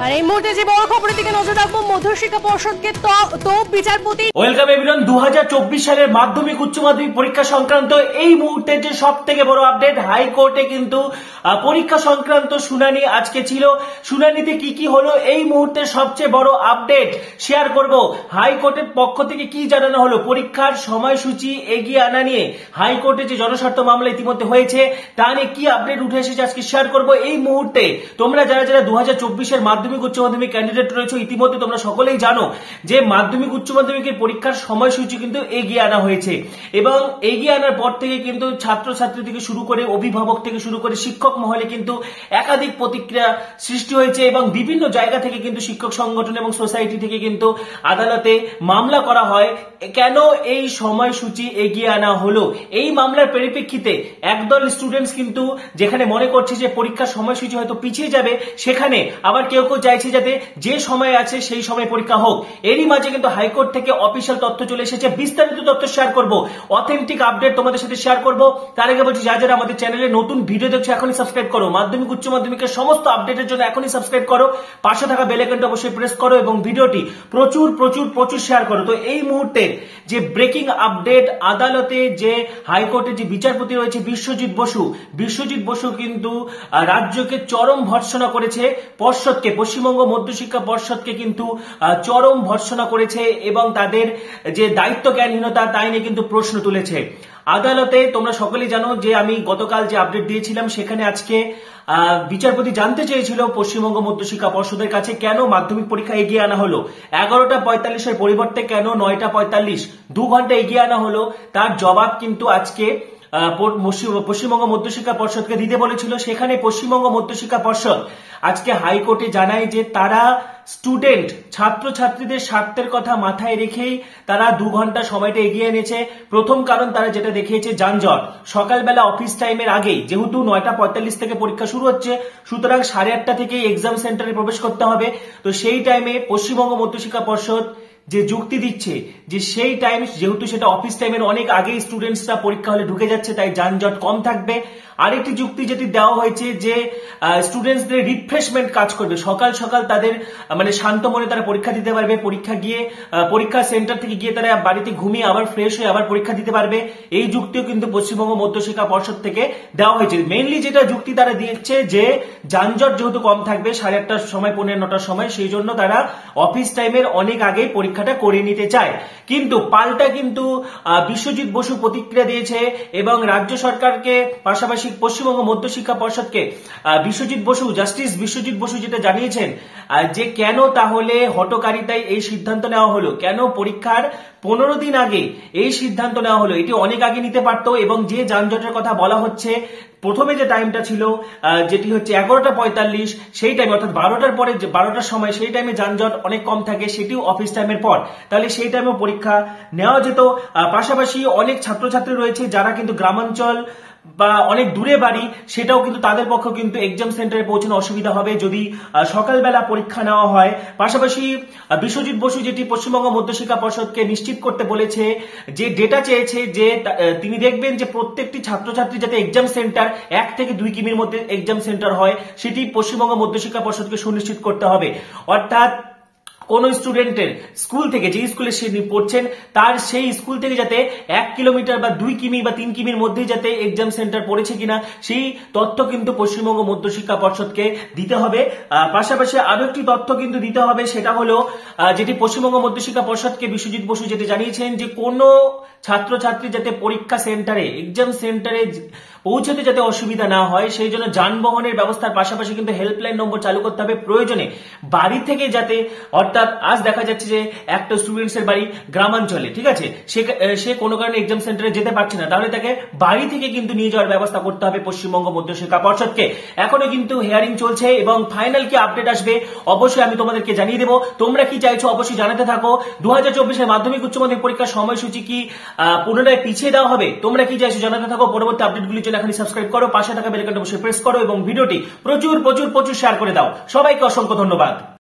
আর এই মুহূর্তে যে বড় খবরের দিকে নজর রাখবো, মধ্যশিক্ষা পর্ষদকে তো বিচারপতি। Welcome everyone. 2024 সালের মাধ্যমিক উচ্চ মাধ্যমিক পরীক্ষা সংক্রান্ত এই মুহূর্তে যে সব থেকে বড় আপডেট, হাইকোর্টে কিন্তু পরীক্ষা সংক্রান্ত শুনানি আজকে ছিল। শুনানিতে কি কি হলো এই মুহূর্তে সবচেয়ে বড় আপডেট শেয়ার করব। হাইকোর্টের পক্ষ থেকে কি জানানো হলো, পরীক্ষার সময়সূচি এগিয়ে আনা নিয়ে হাইকোর্টে যে জনস্বার্থ মামলা ইতিমধ্যে হয়েছে তা নিয়ে কি আপডেট উঠে এসেছে আজকে শেয়ার করব এই মুহূর্তে। তোমরা যারা 2024 মাধ্যমিক উচ্চ মাধ্যমিক ক্যান্ডিডেট রয়েছে, ইতিমধ্যে তোমরা সকলেই জানো যে মাধ্যমিক উচ্চ মাধ্যমিকের পরীক্ষার সময়সূচি কিন্তু এগিয়ে আনা হয়েছে এবং এগিয়ে আনার পর থেকে কিন্তু ছাত্রছাত্রী থেকে শুরু করে অভিভাবক থেকে শুরু করে শিক্ষক মহলে কিন্তু একাধিক প্রতিক্রিয়া সৃষ্টি হয়েছে এবং বিভিন্ন জায়গা থেকে কিন্তু শিক্ষক সংগঠন এবং সোসাইটি থেকে কিন্তু আদালতে মামলা করা হয়। কেন এই সময়সূচি এগিয়ে আনা হলো, এই মামলার পরিপ্রেক্ষিতে একদল স্টুডেন্টস কিন্তু যেখানে মনে করছে যে পরীক্ষার সময়সূচি হয়তো পিছিয়ে যাবে, সেখানে আবার কেউ কেউ চাইছে যাতে যে সময় আছে সেই সময় পরীক্ষা হোক। এরই মাঝে কিন্তু হাইকোর্ট থেকে অফিসিয়াল তথ্য চলে এসেছে, বিস্তারিত তথ্য শেয়ার করব, অথেন্টিক আপডেট তোমাদের সাথে শেয়ার করব। তার আগে বলছি, যারা যারা আমাদের চ্যানেলে নতুন ভিডিও দেখছো এখনই সাবস্ক্রাইব করো, মাধ্যমিক উচ্চ মাধ্যমিকের সমস্ত আপডেটের জন্য এখনই সাবস্ক্রাইব করো, পাশে থাকা বেল আইকনটা অবশ্যই প্রেস করো এবং ভিডিওটি প্রচুর প্রচুর প্রচুর শেয়ার করো। তো এই মুহূর্তে যে ব্রেকিং আপডেট, আদালতে যে হাইকোর্টে যে বিচারপতি রয়েছে বিশ্বজিৎ বসু কিন্তু রাজ্যকে চরম ভর্ৎসনা করেছে, পর্ষদকে, পশ্চিমবঙ্গ মধ্যশিক্ষা পর্ষদকে কিন্তু চরম ভর্ৎসনা করেছে এবং তাদের যে দায়িত্ব জ্ঞানহীনতা তাই নিয়ে কিন্তু প্রশ্ন তুলেছে আদালতে। তোমরা সকলেই জানো যে আমি গতকাল যে আপডেট দিয়েছিলাম সেখানে আজকে বিচারপতি জানতে চেয়েছিল পশ্চিমবঙ্গ মধ্যশিক্ষা পর্ষদের কাছে কেন মাধ্যমিক পরীক্ষা এগিয়ে আনা হলো, 11টা 45-এর পরিবর্তে কেন 9টা 45, 2 ঘন্টা এগিয়ে আনা হলো। তার জবাব কিন্তু আজকে পশ্চিমবঙ্গ মধ্যশিক্ষা পর্ষদকে দিতে বলেছিল। সেখানে পশ্চিমবঙ্গ মধ্যশিক্ষা পর্ষদ আজকে হাইকোর্টে জানায় যে তারা স্টুডেন্ট ছাত্রছাত্রীদের স্বার্থের কথা মাথায় রেখেই তারা 2 ঘন্টা সময়টা এগিয়ে এনেছে। প্রথম কারণ তারা যেটা দেখিয়েছে, যানজট। সকালবেলা অফিস টাইমের আগেই, যেহেতু 9টা 45 থেকে পরীক্ষা শুরু হচ্ছে, সুতরাং 8:30 থেকেই এক্সাম সেন্টারে প্রবেশ করতে হবে। তো সেই টাইমে পশ্চিমবঙ্গ মধ্যশিক্ষা পর্ষদ যে যুক্তি দিচ্ছে যে সেই টাইম, যেহেতু সেটা অফিস টাইমের অনেক আগেই স্টুডেন্টসরা পরীক্ষা হলে ঢুকে যাচ্ছে, তাই যানজট কম থাকবে। আরেকটি যুক্তি যেটি দেওয়া হয়েছে যে স্টুডেন্টসদের রিফ্রেশমেন্ট কাজ করবে, সকাল সকাল তাদের মানে শান্ত মনে তারা পরীক্ষা দিতে পারবে, পরীক্ষা সেন্টার থেকে গিয়ে তারা বাড়িতে ঘুমিয়ে আবার ফ্রেশ হয়ে আবার পরীক্ষা দিতে পারবে। এই যুক্তিও কিন্তু পশ্চিমবঙ্গ মধ্যশিক্ষা পর্ষদ থেকে দেওয়া হয়েছে। মেইনলি যেটা যুক্তি তারা দিচ্ছে যে যানজট যেহেতু কম থাকবে 8:30-টার সময় 9:45-টার সময়, সেই জন্য তারা অফিস টাইমের অনেক আগেই পরীক্ষাটা করে নিতে চায়। কিন্তু পাল্টা কিন্তু বিশ্বজিৎ বসু প্রতিক্রিয়া দিয়েছে এবং রাজ্য সরকারকে, পাশাপাশি পশ্চিমবঙ্গ মধ্যশিক্ষা পর্ষদকে জাস্টিস বিশ্বজিৎ বসু যেটা জানিয়েছেন যে কেন তাহলে হঠকারিতায় এই সিদ্ধান্ত নেওয়া হলো, কেন পরীক্ষার 15 দিন আগে এই সিদ্ধান্ত নেওয়া হলো, এটি অনেক আগে নিতে পারতো। এবং যে যানজটের কথা বলা হচ্ছে, প্রথমে যে টাইমটা ছিল যেটি হচ্ছে 11টা 45, সেই টাইমে অর্থাৎ 12টার পরে, 12টার সময়, সেই টাইমে যানজট অনেক কম থাকে, সেটিও অফিস টাইমের পর, তাহলে সেই টাইমেও পরীক্ষা নেওয়া যেত। পাশাপাশি অনেক ছাত্রছাত্রী রয়েছে যারা কিন্তু গ্রামাঞ্চল বা অনেক দূরে বাড়ি, সেটাও কিন্তু তাদের পক্ষে কিন্তু এক্সাম সেন্টারে পৌঁছানো অসুবিধা হবে যদি সকালবেলা পরীক্ষা নেওয়া হয়। পাশাপাশি বিশ্বজিৎ বসু যেটি পশ্চিমবঙ্গ মধ্যশিক্ষা পর্ষদকে নিশ্চিত করতে বলেছে, যে ডেটা চেয়েছে, যে তিনি দেখবেন যে প্রত্যেকটি ছাত্রছাত্রী যাতে এক্সাম সেন্টার 1 থেকে 2 কিমির মধ্যে এক্সাম সেন্টার হয়, সেটি পশ্চিমবঙ্গ মধ্যশিক্ষা পর্ষদকে সুনিশ্চিত করতে হবে। অর্থাৎ কোন স্টুডেন্টের স্কুল থেকে, যে স্কুলে সে পড়ছেন, তার সেই স্কুল থেকে যাতে 1 কিলোমিটার বা 2 কিমি বা 3 কিমির মধ্যে যাতে এক্সাম সেন্টার পড়েছে কিনা সেই তথ্য কিন্তু পশ্চিমবঙ্গ মধ্যশিক্ষা পর্ষদকে দিতে হবে। পাশাপাশি আরো একটি তথ্য কিন্তু দিতে হবে, সেটা হলো যেটি পশ্চিমবঙ্গ মধ্যশিক্ষা পর্ষদকে বিশ্বজিৎ বসু যেটি জানিয়েছেন যে কোন ছাত্রছাত্রী যাতে পরীক্ষা সেন্টারে, এক্সাম সেন্টারে পৌঁছতে যাতে অসুবিধা না হয়, সেই জন্য যানবাহনের ব্যবস্থার পাশাপাশি কিন্তু হেল্পলাইন নম্বর চালু করতে হবে। প্রয়োজনে বাড়ি থেকে যাতে, অর্থাৎ আজ দেখা যাচ্ছে যে একটা স্টুডেন্টসের বাড়ি গ্রামাঞ্চলে, ঠিক আছে, সে কোনো কারণে এক্সাম সেন্টারে যেতে পারছে না, তাহলে তাকে বাড়ি থেকে কিন্তু নিয়ে যাওয়ার ব্যবস্থা করতে হবে পশ্চিমবঙ্গ মধ্যশিক্ষা পর্ষদকে। এখনো কিন্তু হিয়ারিং চলছে এবং ফাইনাল কি আপডেট আসবে অবশ্যই আমি তোমাদেরকে জানিয়ে দেবো। তোমরা কি চাইছো অবশ্যই জানাতে থাকো। 2024 মাধ্যমিক উচ্চ মাধ্যমিক পরীক্ষার সময়সূচি কি পুনরায় পিছিয়ে দেওয়া হবে, তোমরা কি চাইছো জানাতে থাকো। পরবর্তী আপডেটগুলির জন্য এখনই সাবস্ক্রাইব করো, পাশে থাকা বেল আইকনটা অবশ্যই প্রেস করো এবং ভিডিওটি প্রচুর প্রচুর প্রচুর শেয়ার করে দাও। সবাইকে অসংখ্য ধন্যবাদ।